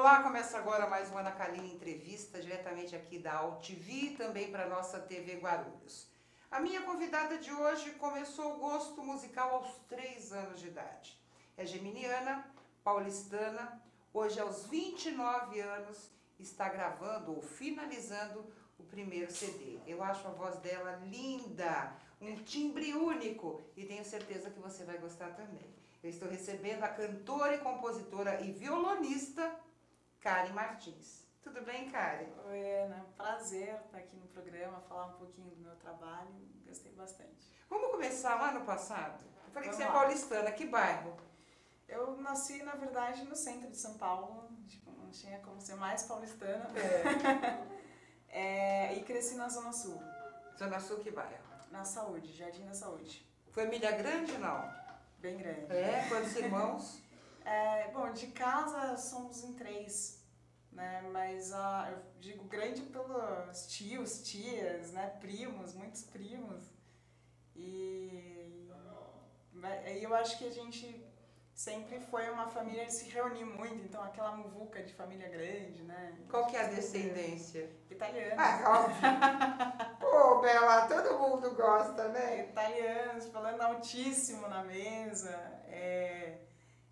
Olá, começa agora mais uma Ana Kaline Entrevista, diretamente aqui da AltV e também para a nossa TV Guarulhos. A minha convidada de hoje começou o gosto musical aos 3 anos de idade. É geminiana, paulistana, hoje aos 29 anos está gravando ou finalizando o primeiro CD. Eu acho a voz dela linda, um timbre único e tenho certeza que você vai gostar também. Eu estou recebendo a cantora e compositora e violonista Karen Martins. Tudo bem, Karen? Oi, Ana. Prazer estar aqui no programa, falar um pouquinho do meu trabalho. Gostei bastante. Vamos começar lá no passado? Eu falei que Vamos você é lá. paulistana. Que bairro? Eu nasci, na verdade, no centro de São Paulo. Tipo, não tinha como ser mais paulistana. E cresci na Zona Sul. Zona Sul, que bairro? Na Saúde, Jardim da Saúde. Família grande, não? Bem grande. É? Quantos irmãos? Bom, de casa somos em 3, né? Mas eu digo grande pelos tios, tias, né? Primos, muitos primos. E eu acho que a gente sempre foi uma família de se reunir muito, então aquela muvuca de família grande, né? Qual que é a descendência? Italianos. Óbvio. Pô, Bela, todo mundo gosta, né? Italianos, falando altíssimo na mesa.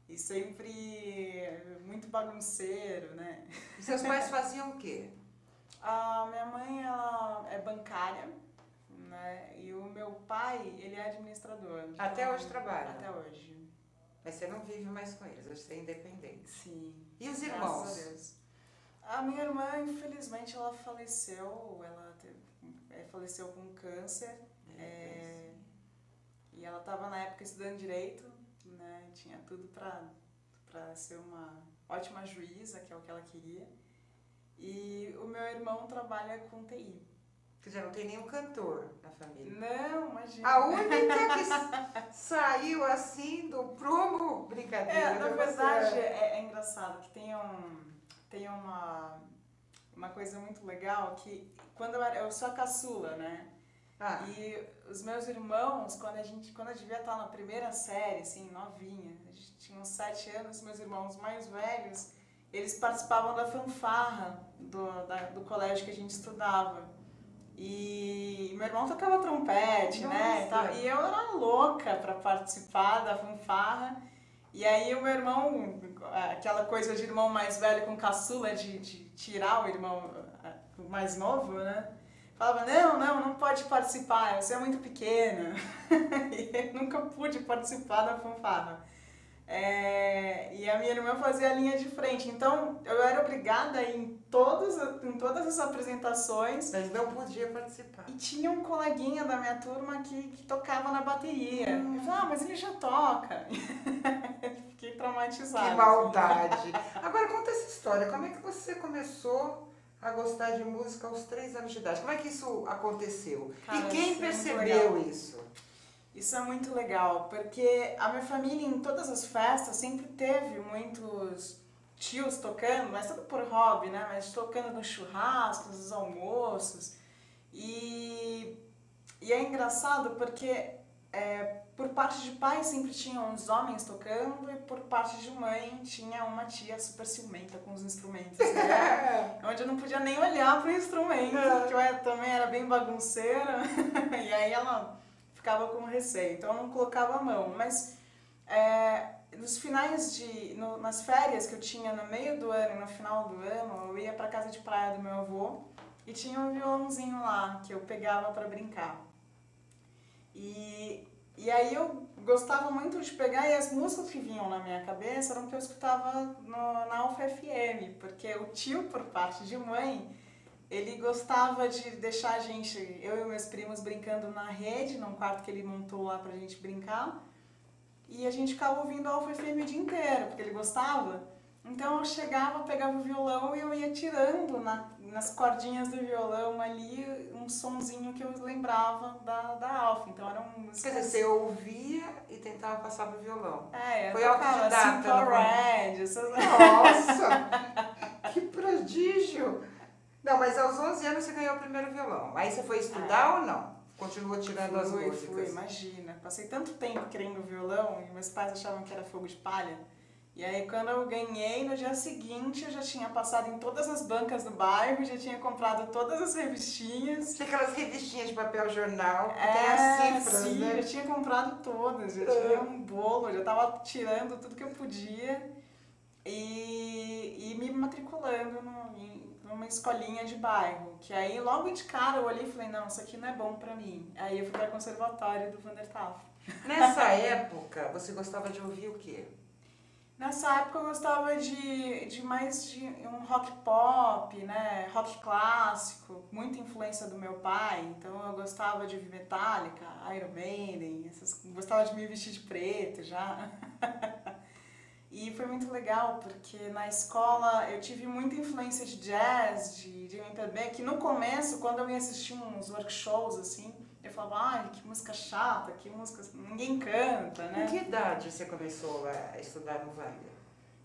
E sempre muito bagunceiro, né? E seus pais faziam o quê? A minha mãe, ela é bancária, né? E o meu pai, ele é administrador. Então, Até hoje trabalha? Até hoje. Mas você não vive mais com eles, você é independente. Sim. E os Graças irmãos? a Deus. A minha irmã, infelizmente, ela faleceu. Faleceu com câncer. E ela estava na época estudando direito, né? Tinha tudo para ser uma ótima juíza, que é o que ela queria. E o meu irmão trabalha com TI. Quer dizer, não tem nenhum cantor na família. Não, imagina. A única que saiu assim do prumo, brincadeira. Na verdade, é engraçado que tem uma coisa muito legal que quando eu sou a caçula, né? E os meus irmãos, quando eu devia estar na primeira série, assim, novinha, a gente tinha uns 7 anos, meus irmãos mais velhos, eles participavam da fanfarra do colégio que a gente estudava. E meu irmão tocava trompete, né? E eu era louca para participar da fanfarra. E aí o meu irmão, aquela coisa de irmão mais velho com caçula, de tirar o irmão mais novo, né? Falava, não pode participar, você é muito pequena. E eu nunca pude participar da fanfarra. E a minha irmã fazia a linha de frente, então eu era obrigada a ir em todas as apresentações. Mas não podia participar. E tinha um coleguinha da minha turma que tocava na bateria. Eu falei, mas ele já toca. Fiquei traumatizada. Que maldade. Agora conta essa história, como é que você começou a gostar de música aos 3 anos de idade? Como é que isso aconteceu? Cara, e quem percebeu isso? Isso é muito legal, porque a minha família, em todas as festas, sempre teve muitos tios tocando, mas tudo por hobby, né? Mas tocando nos churrascos, nos almoços. E é engraçado porque por parte de pai sempre tinham uns homens tocando e por parte de mãe tinha uma tia super ciumenta com os instrumentos, né? Onde eu não podia nem olhar para o instrumento, porque eu também era bem bagunceira. E aí ela ficava com receio, então eu não colocava a mão. Mas nos finais nas férias que eu tinha no meio do ano e no final do ano, eu ia para casa de praia do meu avô e tinha um violãozinho lá que eu pegava para brincar. E aí eu gostava muito de pegar, e as músicas que vinham na minha cabeça eram que eu escutava na UFFM, porque o tio, por parte de mãe, ele gostava de deixar a gente, eu e meus primos, brincando na rede, num quarto que ele montou lá pra gente brincar, e a gente ficava ouvindo a UFFM o dia inteiro, porque ele gostava. Então eu chegava, pegava o violão e eu ia tirando nas cordinhas do violão ali um sonzinho que eu lembrava da Alfa. Então eram músicas... Quer dizer, você ouvia e tentava passar pro violão. Foi autodidata. Nossa, que prodígio! Não, mas aos 11 anos você ganhou o primeiro violão. Aí você foi estudar ou não? Continuou tirando as músicas? Fui, imagina. Passei tanto tempo querendo violão e meus pais achavam que era fogo de palha. E aí quando eu ganhei, no dia seguinte eu já tinha passado em todas as bancas do bairro, já tinha comprado todas as revistinhas. Tinha aquelas revistinhas de papel jornal, que tem as cifras, sim, né? Já tinha comprado todas, já tinha um bolo, já tava tirando tudo que eu podia e me matriculando numa escolinha de bairro. Que aí logo de cara eu olhei e falei, não, isso aqui não é bom pra mim. Aí eu fui para o conservatório do Vandertafel. Nessa época, você gostava de ouvir o quê? Nessa época eu gostava de mais de um rock pop, né? Rock clássico, muita influência do meu pai. Então eu gostava de ouvir Metallica, Iron Maiden, gostava de me vestir de preto já. E foi muito legal porque na escola eu tive muita influência de jazz, de MPB, que no começo, quando eu ia assistir uns workshops assim, eu falava, ai, que música chata, que música ninguém canta, né? Com que idade você começou a estudar no Wander?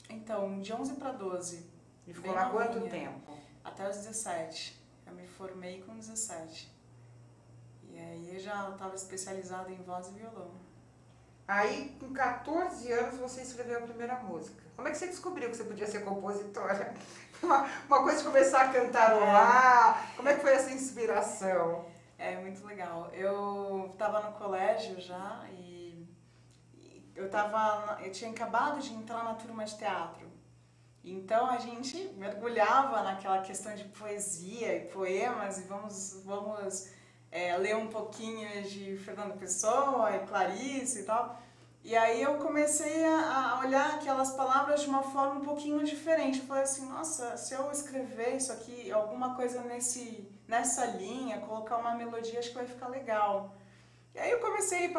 Então, de 11 para 12. E ficou lá quanto tempo? Até os 17. Eu me formei com 17. E aí eu já estava especializada em voz e violão. Aí, com 14 anos, você escreveu a primeira música. Como é que você descobriu que você podia ser compositora? Uma coisa de começar a cantarolar. Como é que foi essa inspiração? É muito legal. Eu estava no colégio já e eu tinha acabado de entrar na turma de teatro. Então a gente mergulhava naquela questão de poesia e poemas e vamos ler um pouquinho de Fernando Pessoa e Clarice e tal. E aí eu comecei a olhar aquelas palavras de uma forma um pouquinho diferente. Eu falei assim, nossa, se eu escrever isso aqui, alguma coisa nessa linha, colocar uma melodia, acho que vai ficar legal. E aí eu comecei a ir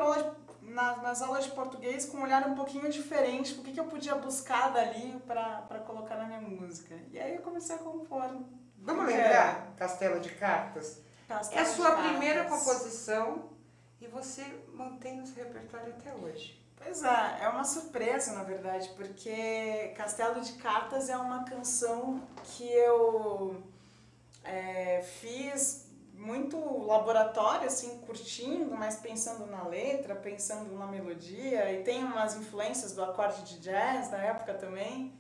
nas aulas de português com um olhar um pouquinho diferente, o que eu podia buscar dali para colocar na minha música. E aí eu comecei a compor. Vamos lembrar Castelo de Cartas? É a sua primeira composição e você mantém no seu repertório até hoje. Pois é uma surpresa, na verdade, porque Castelo de Cartas é uma canção que eu fiz muito laboratório, assim, curtindo, mas pensando na letra, pensando na melodia, e tem umas influências do acorde de jazz da época também,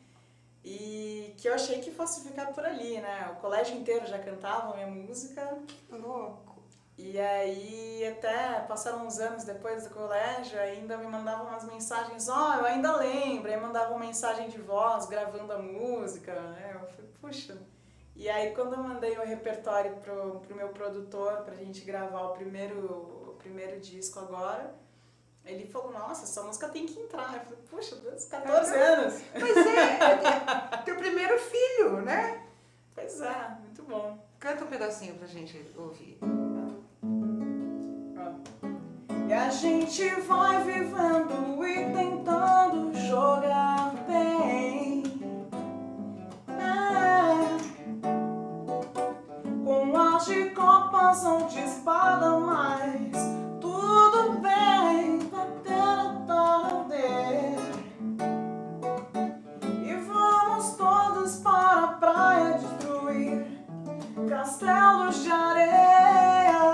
e que eu achei que fosse ficar por ali, né? O colégio inteiro já cantava a minha música. Que louco! E aí, até passaram uns anos depois do colégio, ainda me mandavam umas mensagens, eu ainda lembro, aí mandavam mensagem de voz, gravando a música, né? Eu falei, puxa. E aí, quando eu mandei o repertório pro meu produtor, pra gente gravar o primeiro disco agora, ele falou, nossa, essa música tem que entrar. Eu falei, puxa, 14 anos. Pois é teu primeiro filho, né? Pois é, muito bom. Canta um pedacinho pra gente ouvir. E a gente vai vivendo e tentando jogar bem, com as de copas ou de espada, mas tudo bem, e vamos todos para a praia destruir castelos de areia,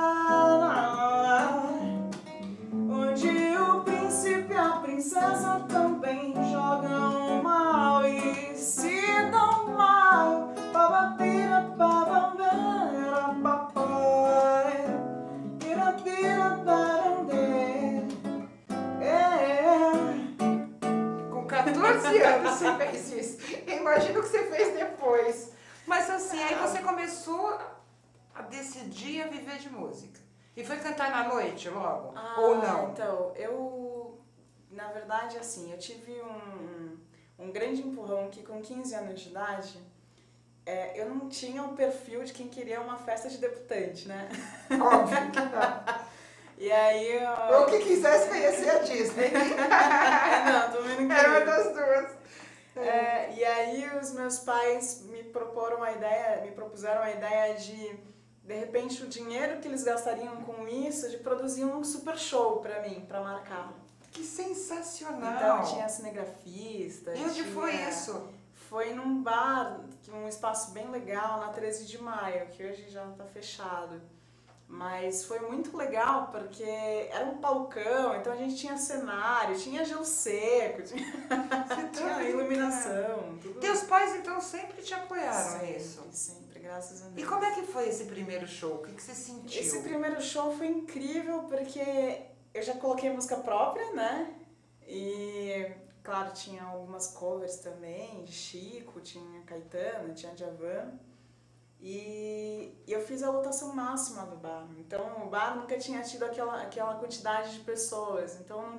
onde o príncipe e a princesa também jogam mal e se dão mal. Com 14 anos você fez isso. Eu imagino que você fez depois. Mas assim, aí você começou a decidir a viver de música. E foi cantar na noite logo? Ou não? Então, na verdade, assim, eu tive um grande empurrão que com 15 anos de idade, eu não tinha o perfil de quem queria uma festa de debutante, né? Óbvio que não. E aí Ou que quisesse conhecer a Disney. Não, também não queria. Era uma das duas. E aí os meus pais me propuseram a ideia de repente, o dinheiro que eles gastariam com isso, de produzir um super show pra mim, pra marcar. Que sensacional! Então, tinha cinegrafista. E onde foi isso? Foi num bar, um espaço bem legal, na 13 de maio, que hoje já tá fechado. Mas foi muito legal porque era um palcão, então a gente tinha cenário, tinha gelo seco, tinha iluminação. Tudo. Teus pais então sempre te apoiaram nisso? Sempre, graças a Deus. E como é que foi esse primeiro show? O que você sentiu? Esse primeiro show foi incrível porque eu já coloquei música própria, né? E, claro, tinha algumas covers também, de Chico, tinha Caetano, tinha Djavan. E eu fiz a lotação máxima do bar. Então, o bar nunca tinha tido aquela quantidade de pessoas. Então,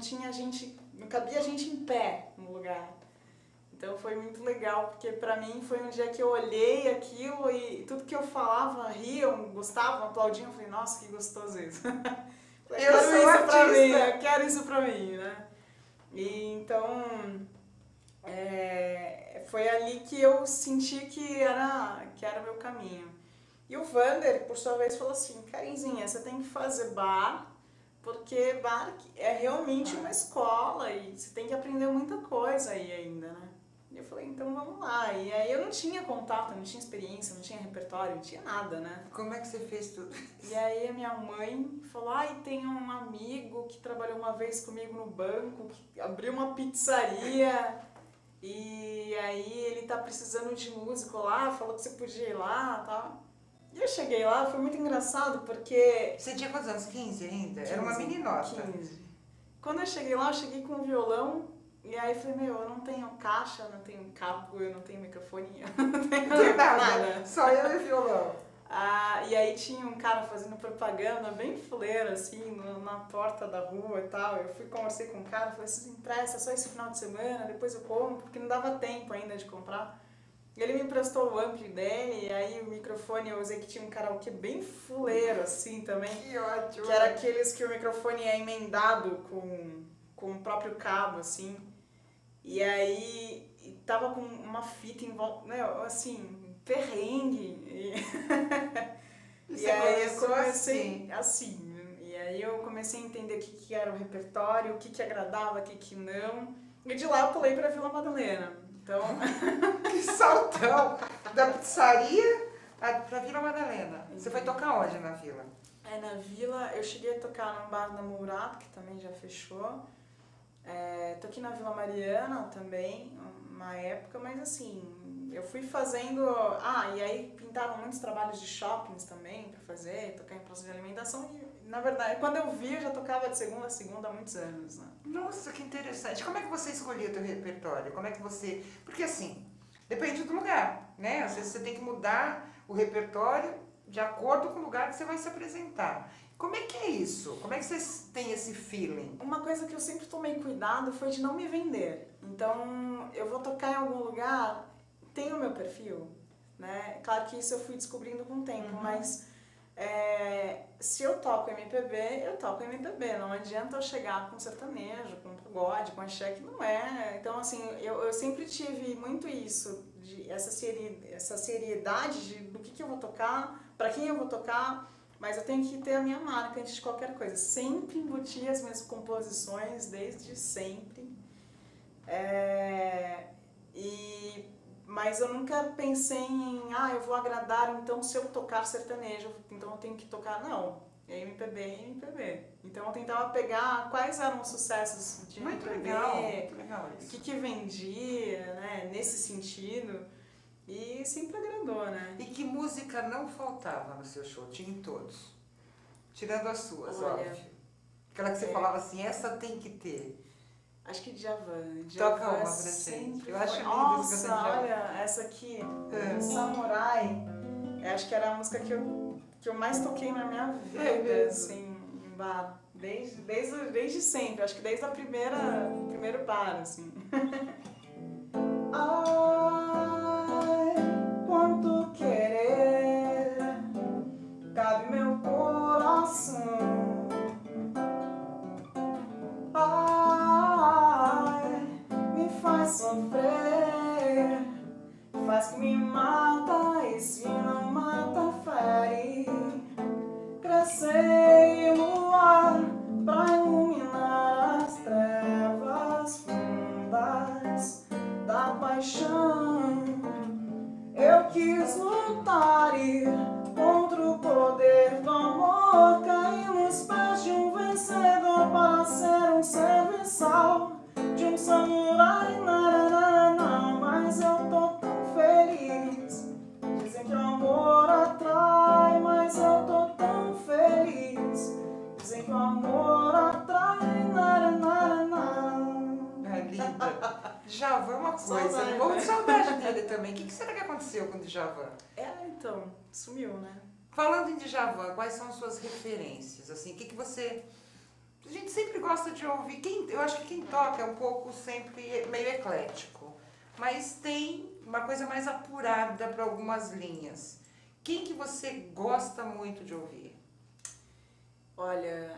não cabia gente em pé no lugar. Então, foi muito legal, porque pra mim foi um dia que eu olhei aquilo e tudo que eu falava, riam, gostavam, aplaudiam. Eu falei, nossa, que gostoso isso. Eu quero isso pra mim, né? E então, foi ali que eu senti que era o meu caminho. E o Vander, por sua vez, falou assim, Karenzinha, você tem que fazer bar, porque bar é realmente uma escola e você tem que aprender muita coisa aí ainda, né? E eu falei, então vamos lá. E aí eu não tinha contato, não tinha experiência, não tinha repertório, não tinha nada, né? Como é que você fez tudo? E aí a minha mãe falou, tem um amigo que trabalhou uma vez comigo no banco, que abriu uma pizzaria e aí ele tá precisando de músico lá, falou que você podia ir lá e tal. E eu cheguei lá, foi muito engraçado porque... Você tinha quantos anos? 15 ainda? 15, era uma meninota. 15. Quando eu cheguei lá, eu cheguei com um violão. E aí eu falei, eu não tenho caixa, não tenho cabo, eu não tenho microfone, eu não tenho nada. Só eu e o violão. E aí tinha um cara fazendo propaganda bem fuleira, assim, na porta da rua e tal. Eu conversei com o cara, falei, se empresta só esse final de semana, depois eu compro, porque não dava tempo ainda de comprar. Ele me emprestou o ampli dele, e aí o microfone eu usei que tinha um karaokê bem fuleiro, assim, também. Que ótimo! Que era aqueles que o microfone é emendado com o próprio cabo, assim. E aí tava com uma fita em volta, né, assim, perrengue. E aí eu comecei assim. E aí eu comecei a entender o que era o repertório, o que agradava, o que não. E de lá eu pulei pra Vila Madalena. Então... Que saltão! Da pizzaria pra Vila Madalena. Você foi tocar onde na Vila? Na Vila eu cheguei a tocar num bar da Murato, que também já fechou. Toquei na Vila Mariana também, uma época, mas assim, eu fui fazendo... e aí pintaram muitos trabalhos de shoppings também pra fazer, tocar em praça de alimentação e, na verdade, quando eu vi, eu já tocava de segunda a segunda há muitos anos, né? Nossa, que interessante. Como é que você escolhia o teu repertório? Como é que você... Porque assim, depende do lugar, né? Às vezes você tem que mudar o repertório de acordo com o lugar que você vai se apresentar. Como é que é isso? Como é que vocês têm esse feeling? Uma coisa que eu sempre tomei cuidado foi de não me vender. Então, eu vou tocar em algum lugar, tem o meu perfil, né? Claro que isso eu fui descobrindo com o tempo, mas se eu toco MPB, eu toco MPB. Não adianta eu chegar com sertanejo, com pagode, com axé, que não é. Então, assim, eu sempre tive muito isso, essa seriedade do que eu vou tocar, para quem eu vou tocar. Mas eu tenho que ter a minha marca antes de qualquer coisa. Sempre embuti as minhas composições, desde sempre. Mas eu nunca pensei em, eu vou agradar, então se eu tocar sertanejo, então eu tenho que tocar, não. MPB e MPB. Então eu tentava pegar quais eram os sucessos de muito MPB, muito legal isso. O que vendia, né, nesse sentido. E sempre agradou, né? E que música não faltava no seu show? Tinha em todos. Tirando as suas, óbvio. Aquela que você falava assim, essa tem que ter. Acho que Djavan. Toca uma pra gente. Eu acho lindo. Nossa, olha, essa aqui, Samurai. Acho que era a música que eu mais toquei na minha vida, assim, em bar. Desde sempre, acho que desde o primeiro bar, assim. Quanto querer cabe meu coração. Me faz sofrer, faz que me mata e se não mata fere. Crescei no ar pra iluminar as trevas fundas da paixão. Eu quis lutar contra o poder do amor. samurai, nananana, mas eu tô tão feliz. Dizem que o amor atrai, mas eu tô tão feliz. Dizem que o amor atrai, nananana. É linda. Djavan é uma coisa, Saudade, morro de né? saudade dele também. O que será que aconteceu com o Djavan? Então, sumiu, né? Falando em Djavan, quais são as suas referências? Assim, o que você... A gente sempre gosta de ouvir. Eu acho que quem toca é um pouco sempre meio eclético. Mas tem uma coisa mais apurada para algumas linhas. Quem que você gosta muito de ouvir? Olha,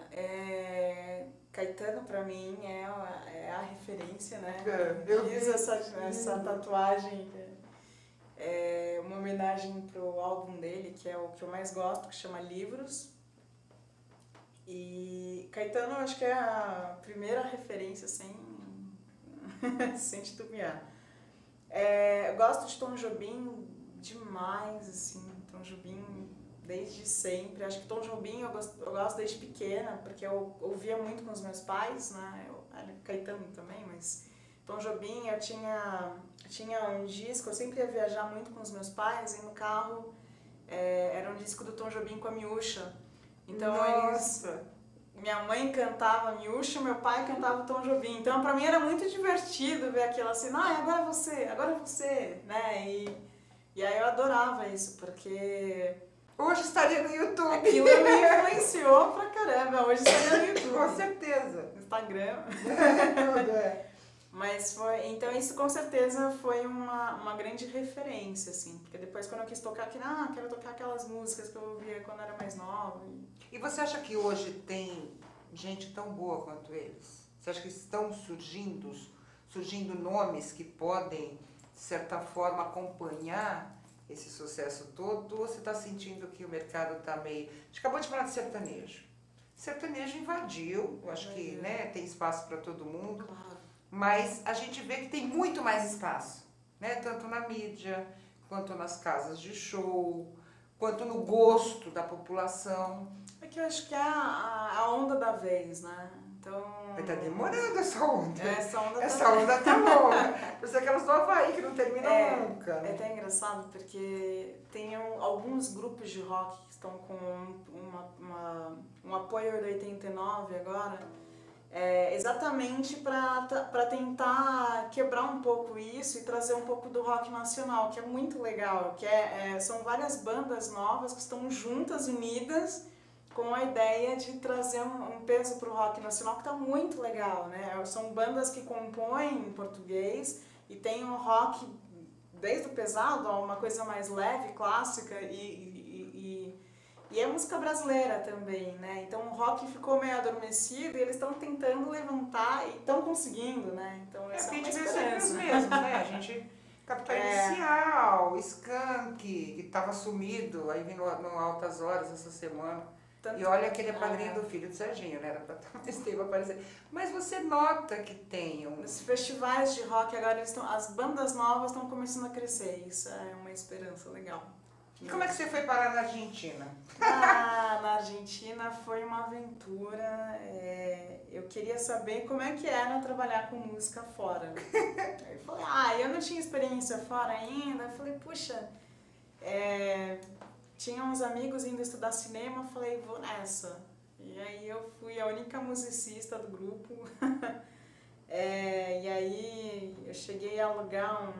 Caetano pra mim é a referência, né? Eu fiz essa tatuagem, uma homenagem pro álbum dele, que é o que eu mais gosto, que chama Livros. E Caetano eu acho que é a primeira referência sem titubear. Eu gosto de Tom Jobim demais, assim, Tom Jobim desde sempre. Acho que Tom Jobim eu gosto desde pequena, porque eu ouvia muito com os meus pais, né? Caetano também, mas Tom Jobim eu tinha um disco, eu sempre ia viajar muito com os meus pais, e no carro era um disco do Tom Jobim com a Miúcha. Então minha mãe cantava Miúcha, meu pai cantava Tom Jobim. Então pra mim era muito divertido ver aquilo assim, agora é você, né? E aí eu adorava isso, porque hoje estaria no YouTube. Aquilo me influenciou pra caramba. Hoje estaria no YouTube. Com certeza. Instagram. Tudo, Mas então isso com certeza foi uma grande referência, assim. Porque depois quando eu quis tocar, quero tocar aquelas músicas que eu ouvia quando eu era mais nova. E você acha que hoje tem gente tão boa quanto eles? Você acha que estão surgindo nomes que podem, de certa forma, acompanhar esse sucesso todo? Ou você está sentindo que o mercado está meio... A gente acabou de falar de sertanejo. Sertanejo invadiu, eu acho que tem espaço para todo mundo. Claro. Mas a gente vê que tem muito mais espaço, né? Tanto na mídia, quanto nas casas de show, quanto no gosto da população. É que eu acho que é a onda da vez, né? Então... Mas tá demorando essa onda. Essa onda tá longa. Você aquelas do Havaí que não terminam nunca. É até engraçado porque tem alguns grupos de rock que estão com um apoio do 89 agora, exatamente para tentar quebrar um pouco isso e trazer um pouco do rock nacional, que é muito legal, são várias bandas novas que estão juntas, unidas, com a ideia de trazer um peso para o rock nacional, que está muito legal, né? São bandas que compõem em português e tem um rock desde o pesado a uma coisa mais leve, clássica e é música brasileira também, né? Então o rock ficou meio adormecido e eles estão tentando levantar e estão conseguindo, né? Então essa é uma esperança. Mesmo, né? A gente... Capital Inicial, Skank, que estava sumido, aí vem no Altas Horas essa semana. E olha que ele é padrinho do filho do Serginho, né? Era pra estar mais tempo aparecer. Mas você nota que tem Os festivais de rock agora, as bandas novas estão começando a crescer. Isso é uma esperança legal. E como é que você foi parar na Argentina? Na Argentina foi uma aventura. Eu queria saber como é que era trabalhar com música fora. Aí eu falei, eu não tinha experiência fora ainda. Eu falei, puxa, tinha uns amigos indo estudar cinema, falei, vou nessa. E aí eu fui a única musicista do grupo. E aí eu cheguei a alugar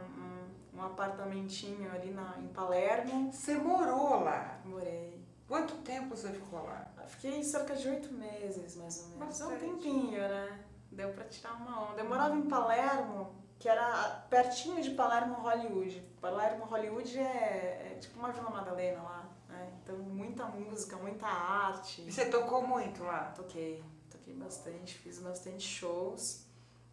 um apartamentinho ali em Palermo. Você morou lá? Morei. Quanto tempo você ficou lá? Fiquei cerca de 8 meses, mais ou menos. Bastante. Um tempinho, né? Deu pra tirar uma onda. Eu morava em Palermo, que era pertinho de Palermo, Hollywood. Palermo, Hollywood é tipo uma Vila Madalena lá, né? Então, muita música, muita arte. E você tocou muito lá? Toquei bastante, fiz bastante shows.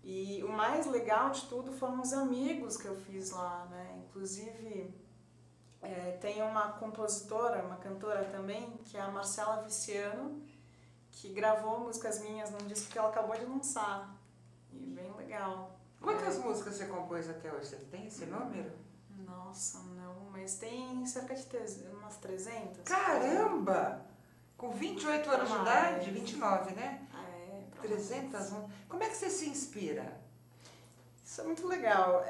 E o mais legal de tudo foram os amigos que eu fiz lá, né? Inclusive, tem uma compositora, uma cantora também, que é a Marcela Viciano, que gravou músicas minhas num disco que ela acabou de lançar. E bem legal. Quantas músicas você compôs até hoje? Você tem esse número? Nossa, não, mas tem cerca de umas 300. Caramba! Com 28 anos de idade? 29, né? 300 músicas. Como é que você se inspira? Isso é muito legal.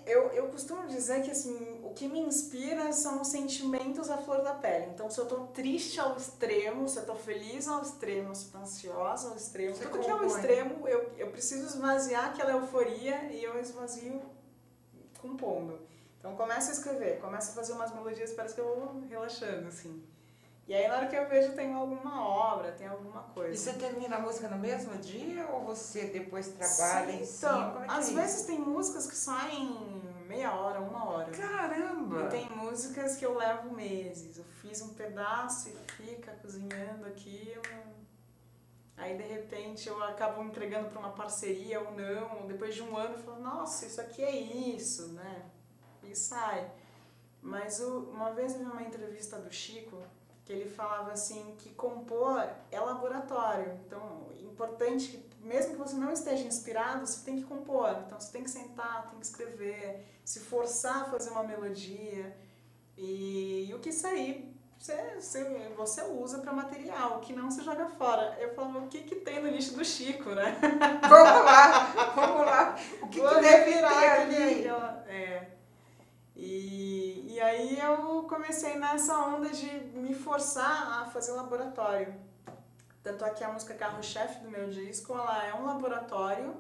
Eu costumo dizer que assim, o que me inspira são os sentimentos à flor da pele. Então, se eu tô triste ao extremo, se eu tô feliz ao extremo, se eu tô ansiosa ao extremo, tudo que é ao extremo, eu preciso esvaziar aquela euforia e eu esvazio compondo. Então, começo a escrever, começo a fazer umas melodias, parece que eu vou relaxando, assim. E aí, na hora que eu vejo, tem alguma obra, tem alguma coisa. E você termina a música no mesmo dia ou você depois trabalha em cima? Então, às vezes tem músicas que saem meia hora, 1 hora. Caramba! E tem músicas que eu levo meses. Eu fiz um pedaço e fica cozinhando aquilo. Aí, de repente, eu acabo entregando para uma parceria ou não. Depois de 1 ano, eu falo, nossa, isso aqui é isso, né? E sai. Mas uma vez eu vi uma entrevista do Chico, que ele falava assim, que compor é laboratório. Então, é importante que, mesmo que você não esteja inspirado, você tem que compor. Então, você tem que sentar, tem que escrever, se forçar a fazer uma melodia. E o que sair, você usa para material, o que não, você joga fora. Eu falo, o que tem no lixo do Chico, né? Vamos lá. O que deve virar ali? E aí eu comecei nessa onda de me forçar a fazer laboratório. Tanto é que a música Carro-Chefe do meu disco, ela é um laboratório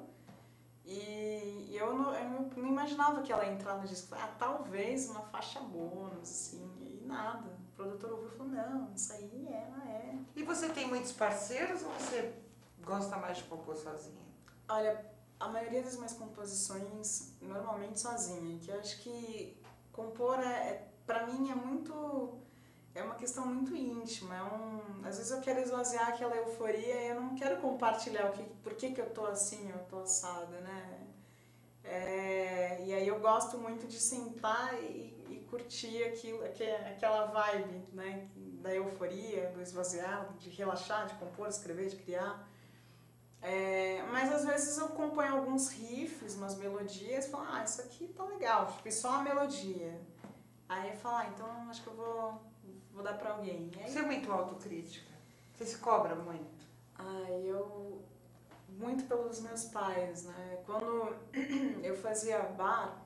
e eu não imaginava que ela ia entrar no disco. Talvez uma faixa bônus, assim, e nada. O produtor ouviu e falou, não, isso aí ela é. E você tem muitos parceiros ou você gosta mais de compor sozinha? Olha, a maioria das minhas composições, normalmente sozinha, que eu acho que compor, pra mim, é uma questão muito íntima. Às vezes eu quero esvaziar aquela euforia e eu não quero compartilhar por que eu tô assim, eu tô assada, né? E aí eu gosto muito de sentar e curtir aquela vibe, né? Da euforia, do esvaziar, de relaxar, de compor, escrever, de criar. Mas às vezes eu componho alguns riffs, umas melodias e falo, isso aqui tá legal, fiz só uma melodia. Aí eu falo, então acho que eu vou dar pra alguém. Você é muito autocrítica? Você se cobra muito? Muito pelos meus pais, né? Quando eu fazia bar,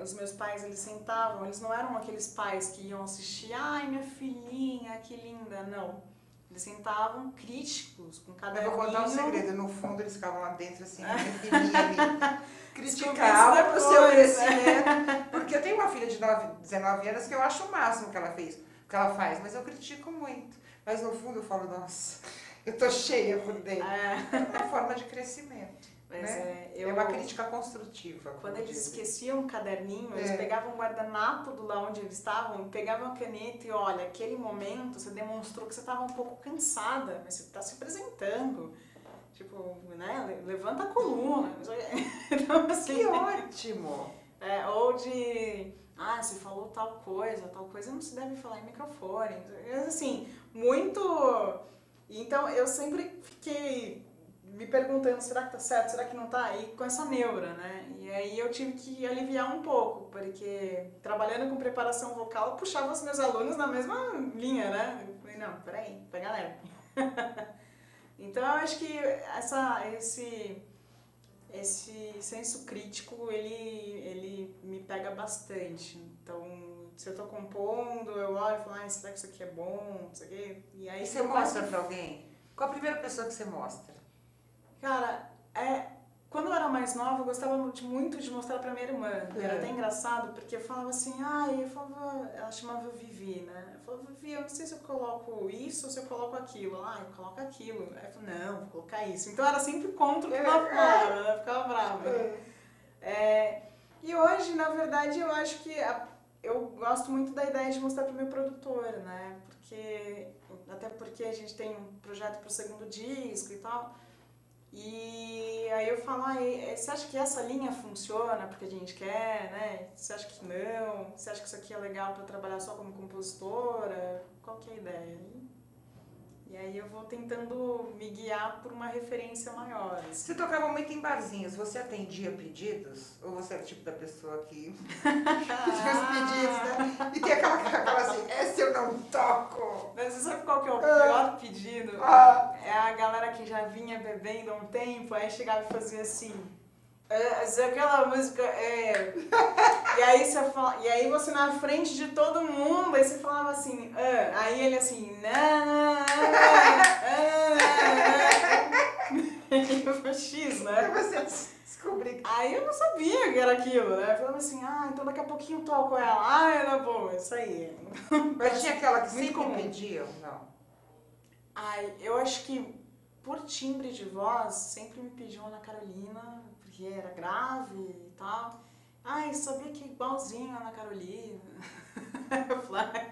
os meus pais, eles sentavam, eles não eram aqueles pais que iam assistir, ai minha filhinha, que linda, não. Eles sentavam críticos, com caderninho. Eu vou contar um segredo, no fundo eles ficavam lá dentro assim, minha filhinha, criticavam pro seu crescimento. Porque eu tenho uma filha de 19 anos que eu acho o máximo que ela faz, mas eu critico muito. Mas no fundo eu falo, nossa, eu tô cheia por dentro. É uma forma de crescimento. É uma crítica construtiva. Quando eles esqueciam o caderninho, eles pegavam o guardanapo do lá onde eles estavam, pegavam a caneta e olha, aquele momento você demonstrou que você estava um pouco cansada, mas você está se apresentando. Tipo, né? Levanta a coluna. Então, assim, que ótimo! Ou de, você falou tal coisa não se deve falar em microfone. Assim, muito... Então, eu sempre fiquei me perguntando, será que tá certo, será que não tá? E com essa neura, né? E aí eu tive que aliviar um pouco, porque trabalhando com preparação vocal, eu puxava os meus alunos na mesma linha, né? Eu falei, não, peraí, pega leve. Então eu acho que esse senso crítico, ele me pega bastante. Então, se eu tô compondo, eu olho e falo, será que isso aqui é bom? Isso aqui... E aí você mostra pra alguém? Qual a primeira pessoa que você mostra? Cara, quando eu era mais nova, eu gostava muito de mostrar pra minha irmã. Era até engraçado, porque eu falava assim, ela chamava Vivi, né? Eu falava, Vivi, eu não sei se eu coloco isso ou se eu coloco aquilo. Eu coloco aquilo. Aí eu falei, não, vou colocar isso. Então era sempre contra o que ela falava, ela ficava brava. E hoje, na verdade, eu acho que eu gosto muito da ideia de mostrar pro meu produtor, né? Até porque a gente tem um projeto pro segundo disco e tal. E aí eu falo, você acha que essa linha funciona porque a gente quer, né? Você acha que não? Você acha que isso aqui é legal para trabalhar só como compositora? Qual que é a ideia? E aí eu vou tentando me guiar por uma referência maior. Assim. Você tocava muito em barzinhos, você atendia pedidos? Ou você era o tipo da pessoa que tinha os pedidos, né? E tem aquela assim, essa eu não toco. Mas você sabe qual que é o pior pedido? É a galera que já vinha bebendo há um tempo, aí chegava e fazia assim... aquela música e aí você fala, e aí você na frente de todo mundo, aí você falava assim, aí ele assim, e eu falei, X, né? Você descobri. Aí eu não sabia que era aquilo, né? Eu falava assim, então daqui a pouquinho eu toco ela, era bom, isso aí. Mas tinha aquela que sempre pediam? Não. Eu acho que por timbre de voz, sempre me pediam Ana Carolina, porque era grave e tal. Sabia que igualzinho a Ana Carolina. Eu falei,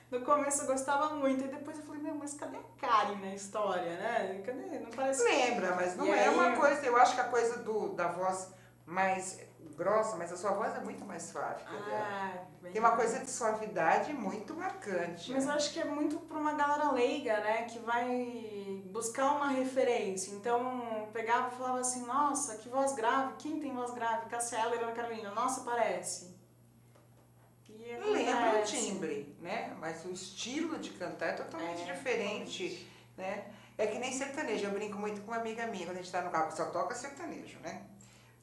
no começo eu gostava muito, e depois eu falei, mas cadê a Karen na história, né? Cadê? Não parece... Lembra, mas não é uma coisa, eu acho que a coisa da voz mais grossa, mas a sua voz é muito mais suave que a dela. Tem uma coisa de suavidade muito marcante. Mas eu acho que é muito para uma galera leiga, né? Que vai buscar uma referência. Então, pegava e falava assim, nossa, que voz grave. Quem tem voz grave? Cássia Eller e Ana Carolina. Nossa, parece. Lembra o timbre, né? Mas o estilo de cantar é totalmente diferente, né? É que nem sertanejo. Eu brinco muito com uma amiga minha, quando a gente tá no carro, só toca sertanejo, né?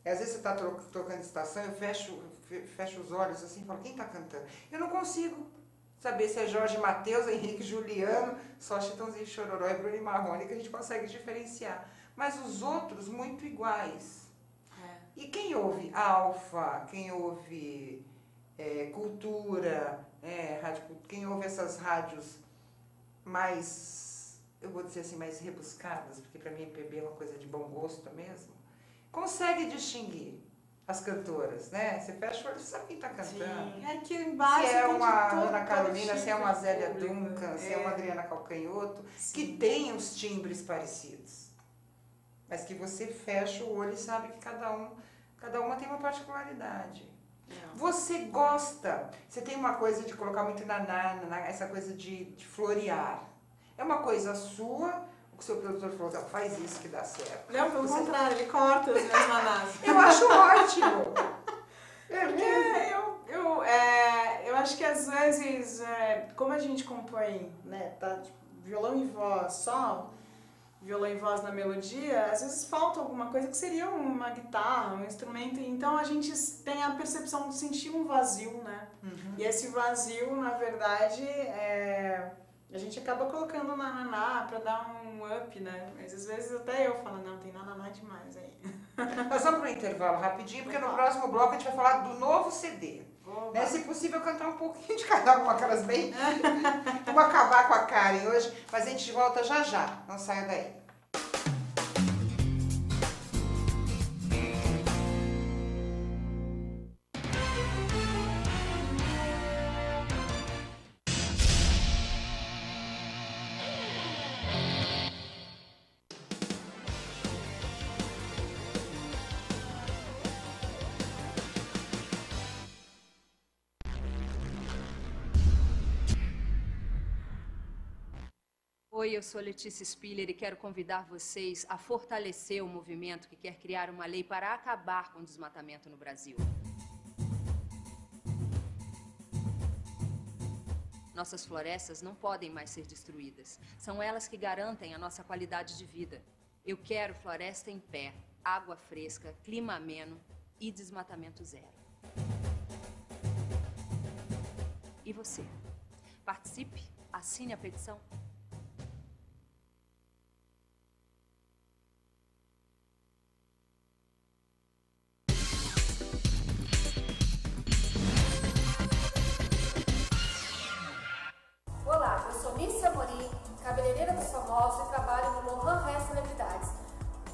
E às vezes você tá tocando estação, eu fecho os olhos assim e falo, quem tá cantando? Eu não consigo saber se é Jorge Mateus, Henrique Juliano, só Chitãozinho Chororó e Bruno e Marrone, que a gente consegue diferenciar. Mas os outros, muito iguais. E quem ouve Alfa, quem ouve Cultura, quem ouve essas rádios mais, eu vou dizer assim, mais rebuscadas, porque para mim MPB é uma coisa de bom gosto mesmo, consegue distinguir as cantoras, né? Você fecha o olho e sabe quem está cantando. Sim. Aqui embaixo se é uma Ana Carolina, se é uma Zélia Duncan, se é uma Adriana Calcanhoto, que tem os timbres parecidos. Mas que você fecha o olho e sabe que cada uma tem uma particularidade. Você gosta, você tem uma coisa de colocar muito essa coisa de florear. É uma coisa sua, o seu produtor falou, não, faz isso que dá certo. Não, pelo contrário, ele corta os meus manás. Eu acho ótimo. Eu acho que às vezes, como a gente compõe, né, tá, tipo, violão e voz só, violão e voz na melodia, às vezes falta alguma coisa que seria uma guitarra, um instrumento, então a gente tem a percepção de sentir um vazio, né? Uhum. E esse vazio, na verdade, a gente acaba colocando nananá pra dar um up, né? Mas às vezes até eu falo, não, tem nananá demais aí. Nós vamos pro intervalo rapidinho, porque no próximo bloco a gente vai falar do novo CD. Né? Se possível, cantar um pouquinho de cada uma, aquelas bem... Vamos acabar com a Karen hoje, mas a gente volta já já. Não saia daí. Oi, eu sou Letícia Spiller e quero convidar vocês a fortalecer o movimento que quer criar uma lei para acabar com o desmatamento no Brasil. Nossas florestas não podem mais ser destruídas. São elas que garantem a nossa qualidade de vida. Eu quero floresta em pé, água fresca, clima ameno e desmatamento zero. E você? Participe, assine a petição. Olá, eu sou Missy Amorim, cabeleireira dos famosos e trabalho no Lohan Hair Celebridades.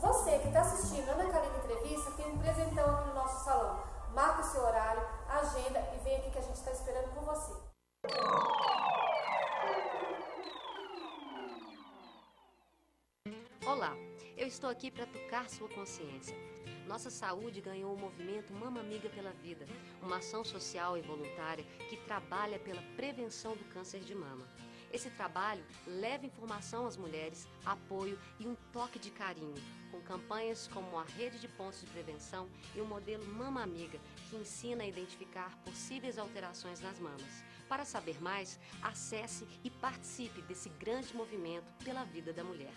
Você que está assistindo a Ana Carolina Entrevista tem um presentão aqui no nosso salão. Marca o seu horário, agenda e vem aqui que a gente está esperando por você. Olá, eu estou aqui para tocar sua consciência. Nossa Saúde ganhou o movimento Mama Amiga pela Vida, uma ação social e voluntária que trabalha pela prevenção do câncer de mama. Esse trabalho leva informação às mulheres, apoio e um toque de carinho, com campanhas como a Rede de Pontos de Prevenção e o modelo Mama Amiga, que ensina a identificar possíveis alterações nas mamas. Para saber mais, acesse e participe desse grande movimento pela vida da mulher.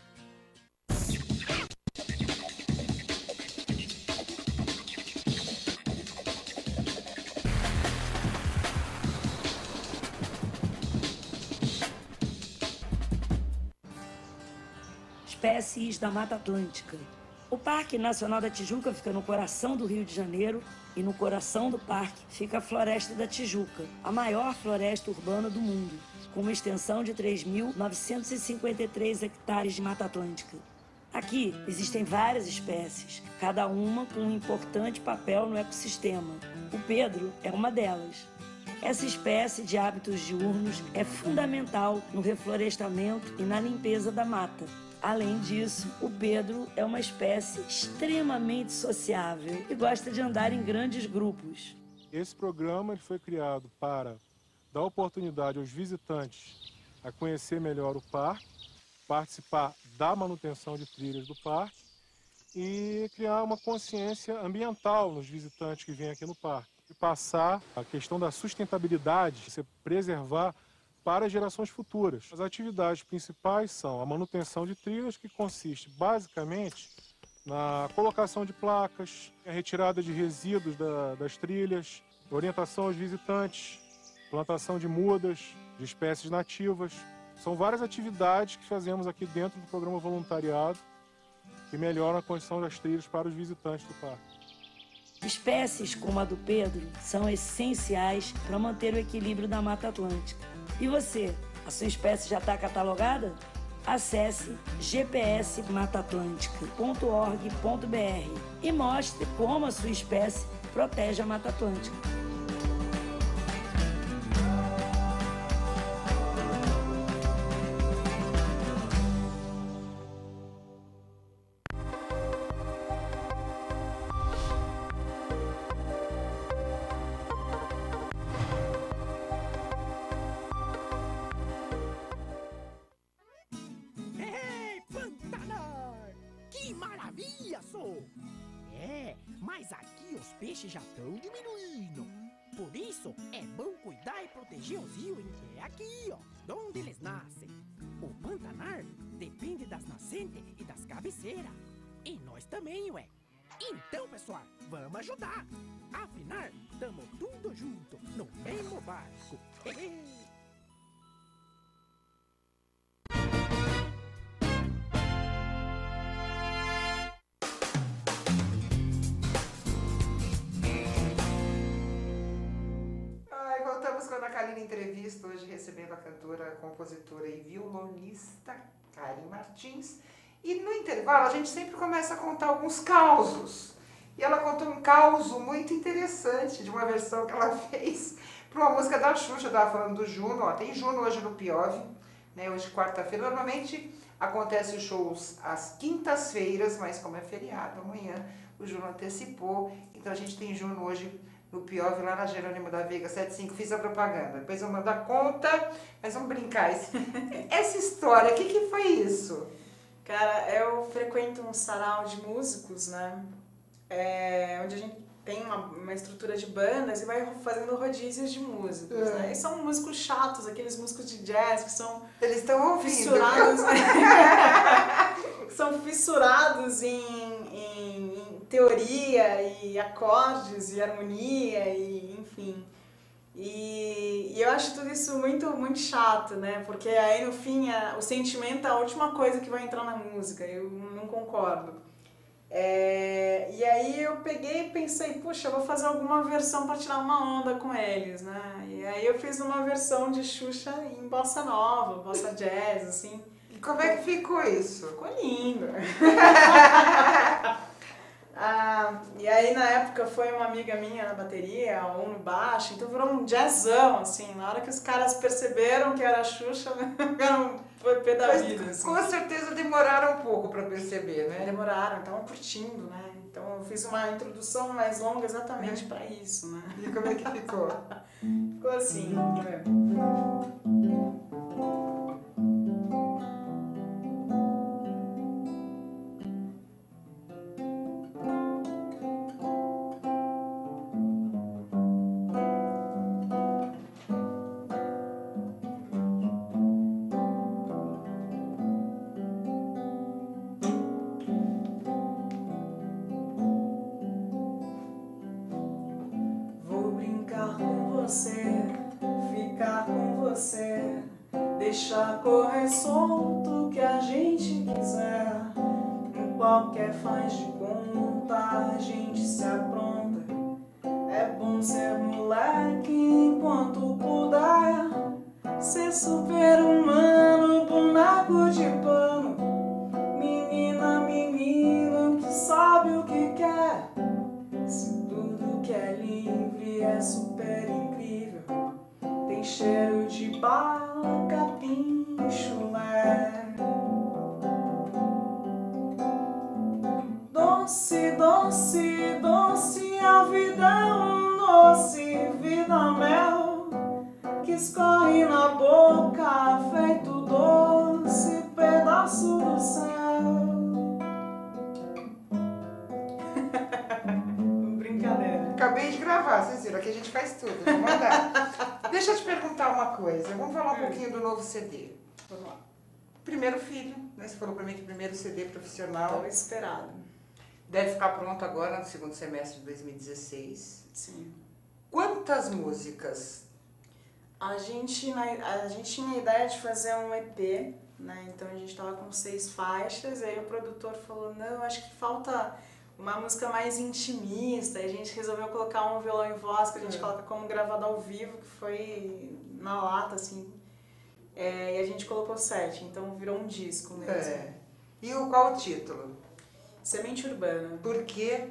Espécies da Mata Atlântica. O Parque Nacional da Tijuca fica no coração do Rio de Janeiro e no coração do parque fica a Floresta da Tijuca, a maior floresta urbana do mundo, com uma extensão de 3.953 hectares de Mata Atlântica. Aqui existem várias espécies, cada uma com um importante papel no ecossistema. O Pedro é uma delas. Essa espécie de hábitos diurnos é fundamental no reflorestamento e na limpeza da mata. Além disso, o Pedro é uma espécie extremamente sociável e gosta de andar em grandes grupos. Esse programa ele foi criado para dar oportunidade aos visitantes a conhecer melhor o parque, participar da manutenção de trilhas do parque e criar uma consciência ambiental nos visitantes que vêm aqui no parque. E passar a questão da sustentabilidade, você preservar para as gerações futuras. As atividades principais são a manutenção de trilhas, que consiste basicamente na colocação de placas, a retirada de resíduos das trilhas, orientação aos visitantes, plantação de mudas, de espécies nativas. São várias atividades que fazemos aqui dentro do programa voluntariado que melhoram a condição das trilhas para os visitantes do parque. Espécies como a do Pedro são essenciais para manter o equilíbrio da Mata Atlântica. E você, a sua espécie já está catalogada? Acesse gpsmataatlântica.org.br e mostre como a sua espécie protege a Mata Atlântica. Mas aqui os peixes já estão diminuindo. Por isso, é bom cuidar e proteger os rios que é aqui, ó, onde eles nascem. O Pantanar depende das nascentes e das cabeceiras. E nós também, ué. Então, pessoal, vamos ajudar. Afinal, tamo tudo junto, no mesmo barco. Voltamos com a Ana Kaline Entrevista, hoje recebendo a cantora, compositora e violonista Karen Martins. E no intervalo a gente sempre começa a contar alguns causos. E ela contou um causo muito interessante de uma versão que ela fez para uma música da Xuxa. Eu estava falando do Juno, ó, tem Juno hoje no Piove, né, hoje quarta-feira. Normalmente acontecem os shows às quintas-feiras, mas como é feriado amanhã, o Juno antecipou. Então a gente tem Juno hoje no Piove, lá na Jerônimo da Veiga 75, fiz a propaganda. Depois eu mando a conta, mas vamos brincar. Essa história, o que foi isso? Cara, eu frequento um sarau de músicos, né? Onde a gente tem uma estrutura de bandas e vai fazendo rodízios de músicos, né? E são músicos chatos, aqueles músicos de jazz que são... Eles estão ouvindo. Fissurados, são fissurados em teoria e acordes e harmonia e enfim. E eu acho tudo isso muito, muito chato, né? Porque aí no fim o sentimento é a última coisa que vai entrar na música, eu não concordo. E aí eu peguei e pensei, puxa, eu vou fazer alguma versão para tirar uma onda com eles, né? E aí eu fiz uma versão de Xuxa em bossa nova, bossa jazz, assim. E como é que ficou isso? Ficou lindo. E aí na época foi uma amiga minha na bateria, um no baixo, então virou um jazzão, assim. Na hora que os caras perceberam que era a Xuxa, foi pé da vida, assim. Com certeza demoraram um pouco para perceber, né? Demoraram, estavam curtindo, né? Então eu fiz uma introdução mais longa exatamente para isso, né? E como é que ficou? Ficou assim, Deixa correr solto o que a gente quiser. Em qualquer faz de conta a gente se apronta. É bom ser moleque enquanto puder. Ser super-humano, boneco de pano. Menina, menino que sabe o que quer. Se tudo que é livre é super incrível. Tem cheiro de bala, capim e chulé. Doce, doce, doce, a vida é um doce, vida mel, que escorre na boca, feito doce, pedaço do céu. Brincadeira. Acabei de gravar, vocês viram, aqui a gente faz tudo, vou mandar. Deixa eu te perguntar uma coisa, vamos falar um pouquinho do novo CD. Vamos lá. Primeiro filho, né? Você falou pra mim que o primeiro CD profissional Tão esperado. deve ficar pronto agora no segundo semestre de 2016. Sim. Quantas músicas? A gente tinha a ideia de fazer um EP, né? Então a gente tava com 6 faixas, aí o produtor falou, não, acho que falta uma música mais intimista, e a gente resolveu colocar um violão e voz, que a gente coloca como gravado ao vivo, que foi na lata, assim. E a gente colocou 7, então virou um disco mesmo. E qual o título? Semente Urbana. Por quê?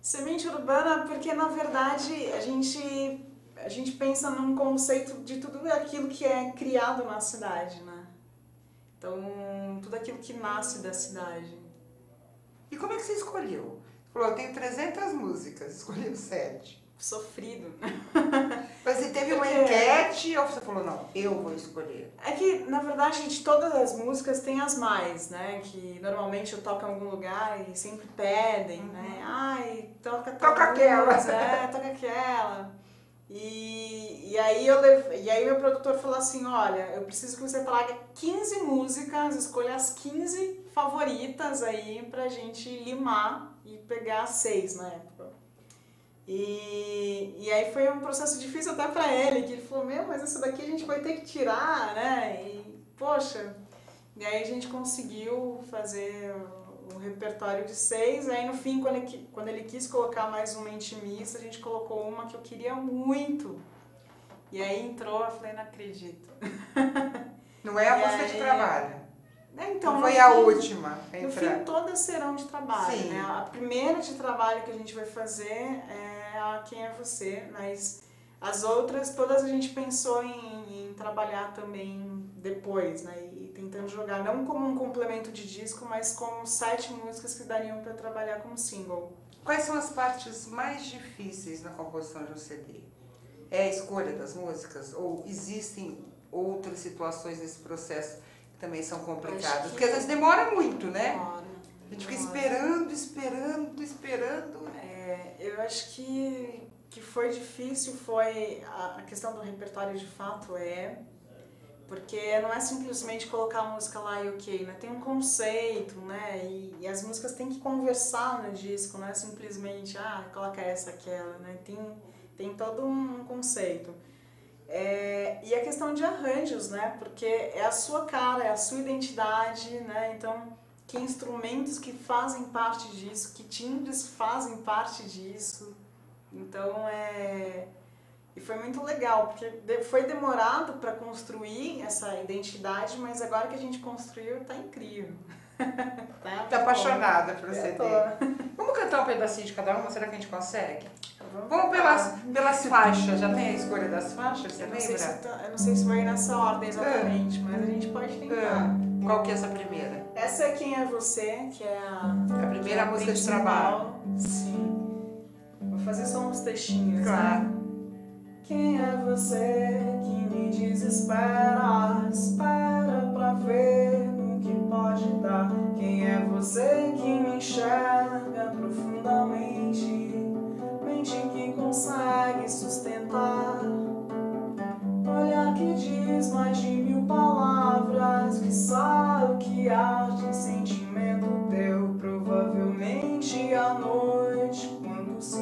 Semente Urbana porque, na verdade, a gente pensa num conceito de tudo aquilo que é criado na cidade, né? Então, tudo aquilo que nasce da cidade. E como é que você escolheu? Você falou, eu tenho 300 músicas, escolheu 7. Sofrido. Mas você teve uma enquete ou você falou, não, eu vou escolher? É que, na verdade, de todas as músicas tem as mais, né? Que normalmente eu toco em algum lugar e sempre pedem, né? Ai, toca aquela. Toca aquela. E aí meu produtor falou assim, olha, eu preciso que você traga 15 músicas, escolha as 15 favoritas aí pra gente limar e pegar 6 na época. E aí foi um processo difícil até pra ele, que ele falou, mas essa daqui a gente vai ter que tirar, né? E, poxa, e aí a gente conseguiu fazer um repertório de 6, aí no fim, quando ele quis colocar mais uma intimista, a gente colocou uma que eu queria muito. E aí entrou, eu falei, não acredito. Não é a música de trabalho. Então, não foi a última. No fim, todas serão de trabalho, Sim. né? A primeira de trabalho que a gente vai fazer é a Quem é Você, mas as outras, todas a gente pensou em trabalhar também depois, né? E tentando jogar, não como um complemento de disco, mas como 7 músicas que dariam para trabalhar como single. Quais são as partes mais difíceis na composição de um CD? É a escolha das músicas? Ou existem outras situações nesse processo que também são complicadas? Porque às vezes demora muito, né? A gente fica esperando. Eu acho que foi difícil foi a questão do repertório de fato, porque não é simplesmente colocar a música lá e ok, né? Tem um conceito, né? E as músicas têm que conversar no disco, não é simplesmente, coloca essa, aquela, né? Tem todo um conceito. E a questão de arranjos, né? Porque é a sua cara, é a sua identidade, né? Então, que instrumentos que fazem parte disso, que timbres fazem parte disso. Então, E foi muito legal, porque foi demorado para construir essa identidade, mas agora que a gente construiu, tá incrível. Tá apaixonada por você ter. Vamos cantar um pedacinho de cada uma? Será que a gente consegue? Vamos pelas faixas. Já tem a escolha das faixas, você lembra? Eu não sei se vai nessa ordem exatamente, mas a gente pode tentar. Qual que é essa primeira? Essa é Quem é Você, que é a primeira música de trabalho. Sim. Vou fazer só uns textinhos. Claro. Né? Quem é você que me desespera? Espera pra ver o que pode dar. Quem é você que me enxerga profundamente? Mente que consegue sustentar. Olhar que diz mais de 1000 palavras. Que sabe o que arde em sentimento teu. Provavelmente à noite, quando se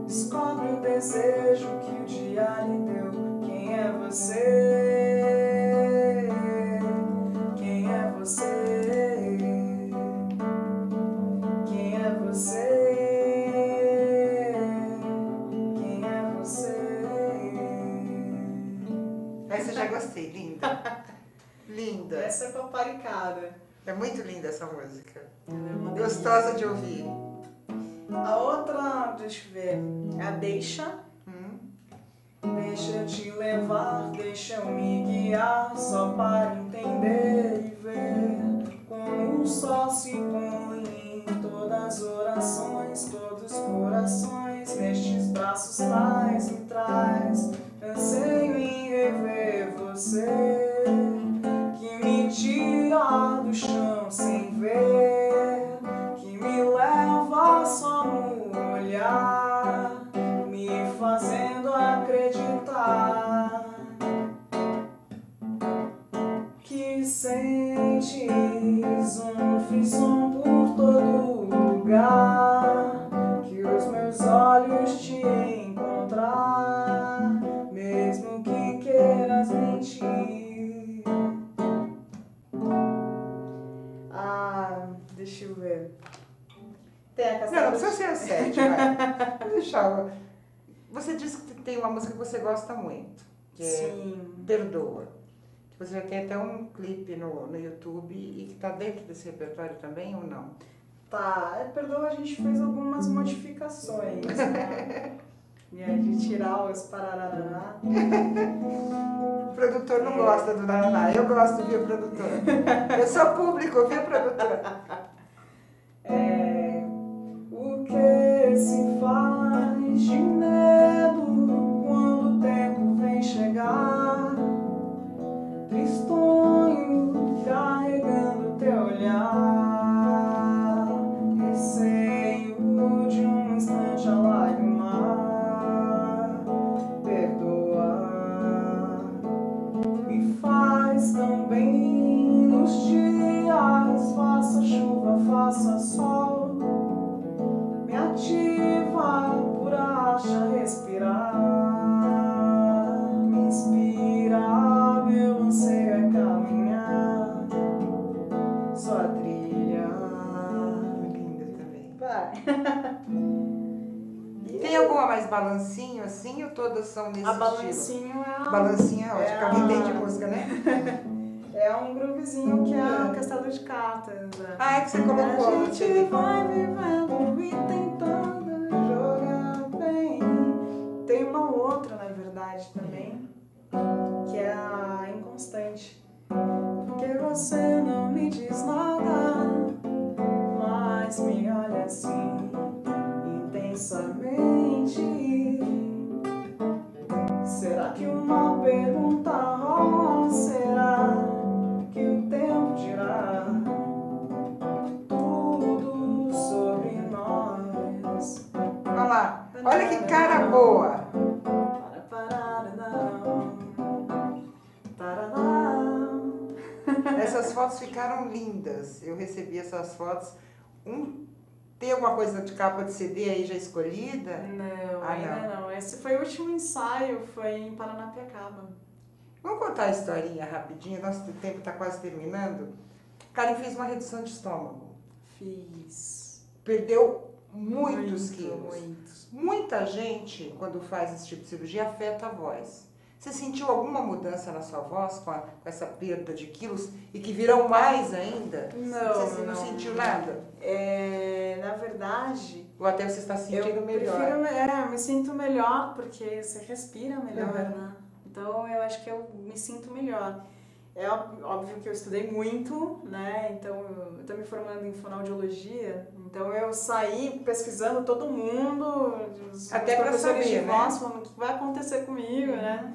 descobre o desejo que o dia lhe deu. Quem é você? você? Quem é você? Essa eu já gostei, linda. Linda. Essa é paparicada. É muito linda essa música. É Gostosa de ouvir. A outra, deixa eu ver, é a Deixa. Deixa eu te levar, deixa eu me guiar, só para entender e ver como o sol se põe em todas as orações, todos os corações, nestes braços me traz, anseio em rever você, que me tira do chão sem ver, que me leva só no olhar, me fazendo acreditar que sentes um frisson por todo lugar, que os meus olhos te encontrar, mesmo que queiras mentir. Deixa eu ver. Tem a Não, não precisa ser a 7, vai. Vou deixar. Você disse que tem uma música que você gosta muito, que Sim. é Perdoa. Que você já tem até um clipe no YouTube e que está dentro desse repertório também ou não? Tá, Perdoa, a gente fez algumas modificações, né? De tirar os pararará. O produtor não gosta do naraná, eu gosto, viu, produtor? Eu sou público, viu, produtor? O que se faz de medo quando o tempo vem chegar, tristonho carregando teu olhar, receio de um instante a lagrimar. Perdoa, me faz tão bem nos dias, faça chuva, faça sol, me ativa por acha respirar, me inspira, meu anseio é caminhar, sua trilha. Linda também. Vai. Tem alguma mais balancinho assim ou todas são nesse A estilo? balancinho é Balancinho é ótimo, alguém entende música, né? É um groovezinho que é o Castelo de Cartas. Ah, é que você colocou. A gente vai vivendo e tentando jogar bem. Tem uma outra, na verdade, também, que é a Inconstante. Porque você não me diz nada, mas me olha assim, intensamente. Será que uma pergunta rola? Será que o tempo dirá tudo sobre nós? Olha lá, olha que cara boa. Essas fotos ficaram lindas. Eu recebi essas fotos. Tem alguma coisa de capa de CD aí já escolhida? Não, ainda não. Esse foi o último ensaio, foi em Paranapiacaba. Vamos contar a historinha rapidinho, nosso tempo está quase terminando. Karen fez uma redução de estômago. Fiz. Perdeu muitos quilos. Muitos. Muita gente, quando faz esse tipo de cirurgia, afeta a voz. Você sentiu alguma mudança na sua voz com essa perda de quilos e que virão mais ainda? Não. Você não sentiu nada? Na verdade... Ou até você está sentindo melhor? Eu me sinto melhor porque você respira melhor, né? Então eu acho que eu me sinto melhor. É óbvio que eu estudei muito, né? Então eu estou me formando em fonoaudiologia, então eu saí pesquisando todo mundo, até para saber, de voz, né? falando o que vai acontecer comigo, né?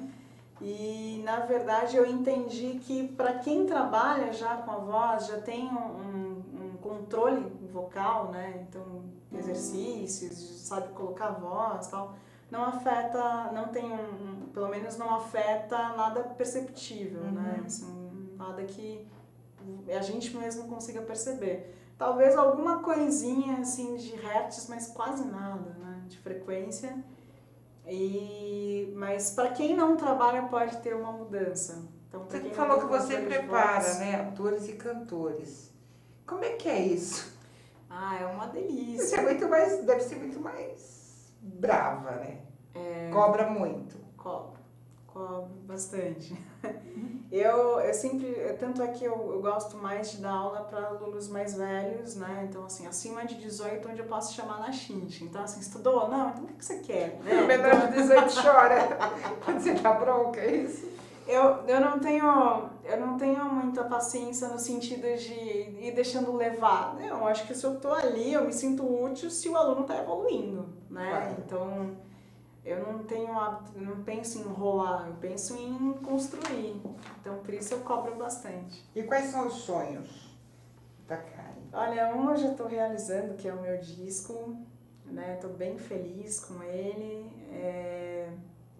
E na verdade eu entendi que para quem trabalha já com a voz, já tem um controle vocal, né? Então exercícios, sabe colocar a voz e tal. Não afeta, não tem pelo menos não afeta nada perceptível, né? Assim, nada que a gente mesmo consiga perceber. Talvez alguma coisinha assim de hertz, mas quase nada, né? De frequência. Mas para quem não trabalha pode ter uma mudança. Então, você falou que você prepara, né, atores e cantores. Como é que é isso? É uma delícia. Isso é muito deve ser muito mais brava, né? Cobra muito. Cobro bastante. Eu sempre, tanto é que eu gosto mais de dar aula para alunos mais velhos, né? Então, assim, acima de 18, onde eu posso chamar na xincha. Então, assim, estudou? Não, então o que você quer? Né? O menor de 18 chora. Você tá bronca, é isso? Eu não tenho muita paciência no sentido de ir deixando levar. Eu acho que se eu tô ali, eu me sinto útil se o aluno tá evoluindo, né? Claro. Então, eu não tenho hábito, não penso em enrolar, eu penso em construir. Então, por isso eu cobro bastante. E quais são os sonhos da Karen? Olha, um eu já estou realizando, que é o meu disco, né? Estou bem feliz com ele.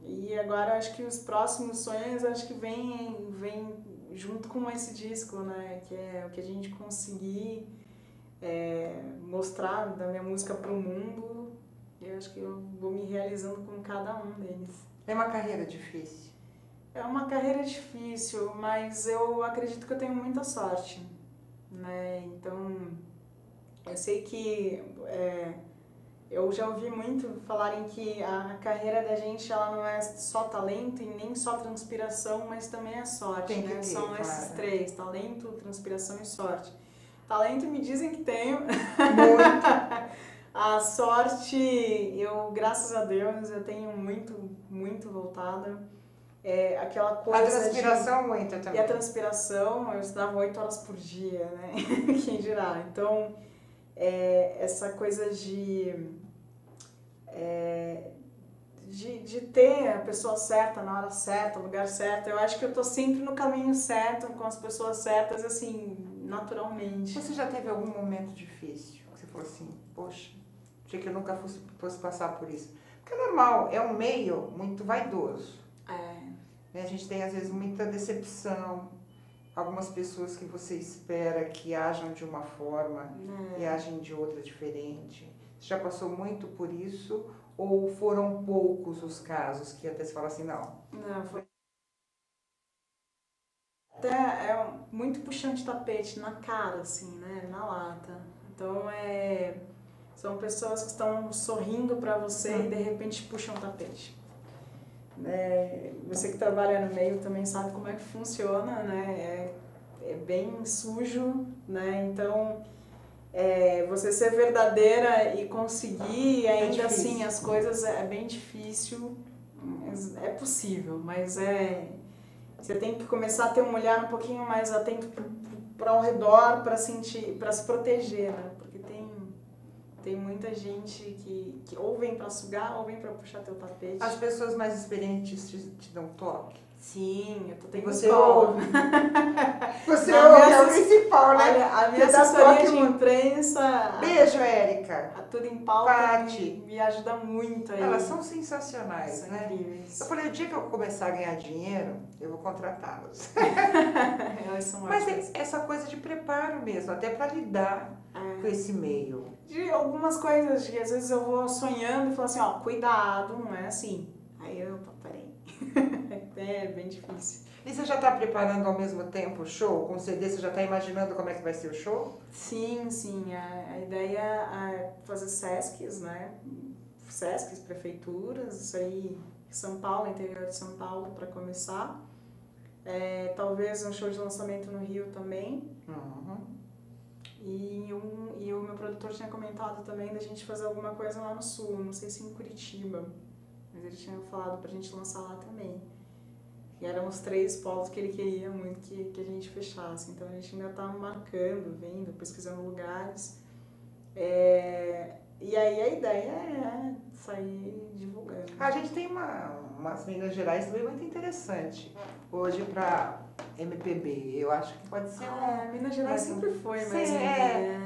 E agora acho que os próximos sonhos acho que vem junto com esse disco, né? Que é o que a gente conseguir mostrar da minha música para o mundo. Eu acho que eu vou me realizando com cada um deles. É uma carreira difícil? É uma carreira difícil, mas eu acredito que eu tenho muita sorte, né? Então, eu sei que eu já ouvi muito falarem que a carreira da gente ela não é só talento e nem só transpiração, mas também é sorte, tem que né? ter, São claro. esses três, talento, transpiração e sorte. Talento me dizem que tenho. Muito. A sorte, graças a Deus, eu tenho muito voltada. Aquela coisa. A transpiração aguenta também. E a transpiração, eu estudava 8 horas por dia, né? Quem dirá? Então, essa coisa de ter a pessoa certa na hora certa, no lugar certo, eu acho que eu tô sempre no caminho certo, com as pessoas certas, assim, naturalmente. Você já teve algum momento difícil? Que você falou assim, poxa, achei que eu nunca fosse passar por isso. Porque é normal, é um meio muito vaidoso. A gente tem, às vezes, muita decepção. Algumas pessoas que você espera que ajam de uma forma e agem de outra diferente. Você já passou muito por isso? Ou foram poucos os casos que até se fala assim, não? Não, foi... Até muito puxão de tapete na cara, assim, né? Na lata. Então, são pessoas que estão sorrindo pra você e, de repente, puxam o tapete. Você que trabalha no meio também sabe como é que funciona, né? É bem sujo, né? Então, você ser verdadeira e conseguir ainda assim as coisas é bem difícil. É possível, mas você tem que começar a ter um olhar um pouquinho mais atento para ao redor, para se proteger, né? Porque tem muita gente que ou vem para sugar ou vem para puxar teu tapete. As pessoas mais experientes te dão toque? Sim, eu tô tendo Você ouve. Você ouve, é o principal, né? Olha, a minha assessoria de imprensa... Beijo, Érica. A Tudo em Pauta Pati. Me ajuda muito aí. Elas são sensacionais, são né? Incríveis. Eu falei, o dia que eu começar a ganhar dinheiro, eu vou contratá-las. Elas são Mas ótimas. essa coisa de preparo mesmo, até para lidar com esse meio. De algumas coisas, que às vezes eu vou sonhando e falo assim, ó, cuidado, não é assim. Aí eu, peraí. É bem difícil. E você já está preparando ao mesmo tempo o show? Com o CD, você já está imaginando como é que vai ser o show? Sim, sim. A ideia é fazer SESCs, né? SESCs, prefeituras, isso aí, São Paulo, interior de São Paulo, para começar. Talvez um show de lançamento no Rio também. Uhum. E o meu produtor tinha comentado também da gente fazer alguma coisa lá no Sul, não sei se em Curitiba. Mas ele tinha falado pra gente lançar lá também. E eram os 3 polos que ele queria muito que a gente fechasse. Então a gente ainda tá marcando, vendo, pesquisando lugares. E aí a ideia é sair divulgando. A gente tem umas Minas Gerais também muito interessante hoje para MPB. Eu acho que pode ser Minas Gerais sempre foi, mas...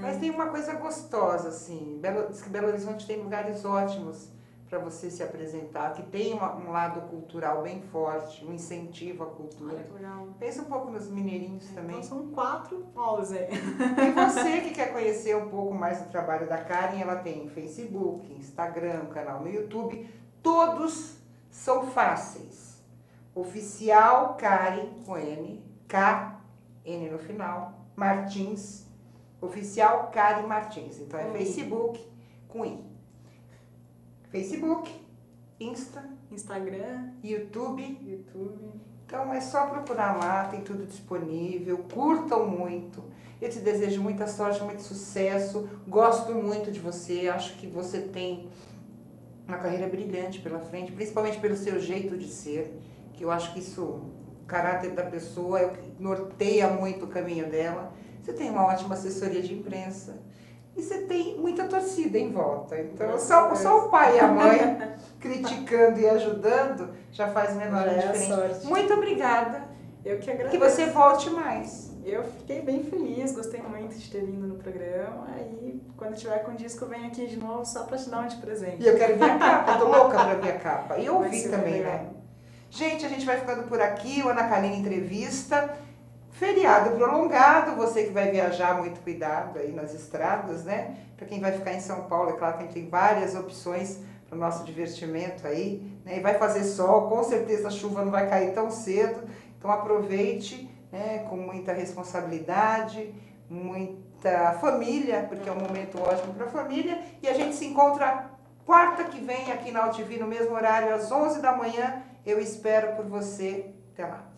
mas tem uma coisa gostosa, assim. Diz que Belo Horizonte tem lugares ótimos para você se apresentar, que tem um lado cultural bem forte, um incentivo à cultura. Olha que legal. Pensa um pouco nos mineirinhos também. Então são 4 polos aí. E você que quer conhecer um pouco mais do trabalho da Karen, ela tem Facebook, Instagram, canal no YouTube, todos são fáceis. Oficial Karen, com N, K-N no final, Martins, Oficial Karen Martins. Então é Facebook com I. Facebook, Instagram, YouTube. YouTube. Então é só procurar lá, tem tudo disponível, curtam muito. Eu te desejo muita sorte, muito sucesso, gosto muito de você, acho que você tem uma carreira brilhante pela frente, principalmente pelo seu jeito de ser, que eu acho que isso, o caráter da pessoa é o que norteia muito o caminho dela. Você tem uma ótima assessoria de imprensa e você tem muita torcida em volta. Então só o pai e a mãe criticando e ajudando já faz menor diferença. Muito obrigada. Eu que agradeço. Que você volte mais. Eu fiquei bem feliz, gostei muito de ter vindo no programa. E quando tiver com disco, eu venho aqui de novo só pra te dar um de presente. E eu quero ver a capa, tô louca pra ver a capa. E ouvir também, né? Gente, a gente vai ficando por aqui, o Ana Kaline Entrevista. Feriado prolongado, você que vai viajar, muito cuidado aí nas estradas, né? Pra quem vai ficar em São Paulo, é claro que a gente tem várias opções para o nosso divertimento aí, né? E vai fazer sol, com certeza a chuva não vai cair tão cedo, então aproveite, né, com muita responsabilidade, muita família, porque é um momento ótimo para a família, e a gente se encontra quarta que vem aqui na AltV, no mesmo horário, às 11 da manhã. Eu espero por você. Até lá.